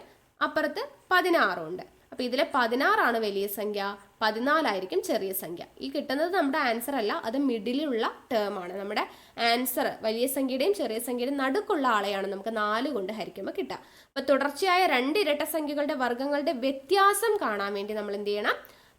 അപ്പുറത്ത് 16 ഉണ്ട്. അപ്പോൾ ഇതിലെ 16 ആണ് വലിയ സംഖ്യ, 14 ആയിരിക്കും ചെറിയ സംഖ്യ. ഈ കിട്ടുന്നത് നമ്മുടെ ആൻസർ അല്ല, അത് മിഡിലുള്ള ടേം ആണ്. നമ്മുടെ ആൻസർ വലിയ സംഖ്യയുടെയും ചെറിയ സംഖ്യയുടെയും നടുക്കുള്ള ആളെയാണ് നമുക്ക് 4 കൊണ്ട് ഹരിക്കുമ്പോൾ കിട്ടുക. അപ്പോൾ തുടർച്ചയായ 2 ഇരട്ട സംഖ്യകളുടെ വർഗ്ഗങ്ങളുടെ വ്യത്യാസം കാണാൻ വേണ്ടി നമ്മൾ എന്ത് ചെയ്യണം,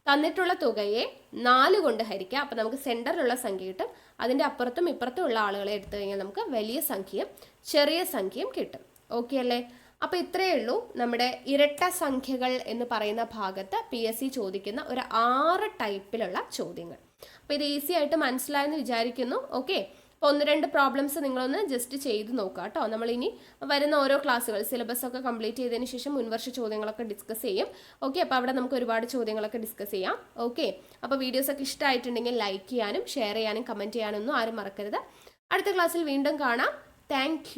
തന്നിട്ടുള്ള തുകയെ 4 കൊണ്ട് ഹരിക്കുക. അപ്പോൾ നമുക്ക് സെൻറ്ററിലുള്ള സംഖ്യ കിട്ടും. അതിൻ്റെ അപ്പുറത്തും ഇപ്പുറത്തും ഉള്ള ആളുകളെ എടുത്തു കഴിഞ്ഞാൽ നമുക്ക് വലിയ സംഖ്യയും ചെറിയ സംഖ്യയും കിട്ടും. ഓക്കെ അല്ലേ. അപ്പോൾ ഇത്രയേ ഉള്ളൂ നമ്മുടെ ഇരട്ട സംഖ്യകൾ എന്ന് പറയുന്ന ഭാഗത്ത് PSC ചോദിക്കുന്ന ഒരു 6 ടൈപ്പിലുള്ള ചോദ്യങ്ങൾ. അപ്പോൾ ഇത് ഈസി ആയിട്ട് മനസ്സിലായെന്ന് വിചാരിക്കുന്നു. ഓക്കെ, അപ്പോൾ 1-2 പ്രോബ്ലംസ് നിങ്ങളൊന്ന് ജസ്റ്റ് ചെയ്ത് നോക്കുക കേട്ടോ. നമ്മളിനി വരുന്ന ഓരോ ക്ലാസ്സുകൾ സിലബസ് ഒക്കെ കംപ്ലീറ്റ് ചെയ്തതിന് ശേഷം മുൻവർഷ ചോദ്യങ്ങളൊക്കെ ഡിസ്കസ് ചെയ്യും. ഓക്കെ, അപ്പോൾ അവിടെ നമുക്ക് ഒരുപാട് ചോദ്യങ്ങളൊക്കെ ഡിസ്കസ് ചെയ്യാം. ഓക്കെ, അപ്പോൾ വീഡിയോസൊക്കെ ഇഷ്ടമായിട്ടുണ്ടെങ്കിൽ ലൈക്ക് ചെയ്യാനും ഷെയർ ചെയ്യാനും കമൻറ്റ് ചെയ്യാനൊന്നും ആരും മറക്കരുത്. അടുത്ത ക്ലാസ്സിൽ വീണ്ടും കാണാം. താങ്ക്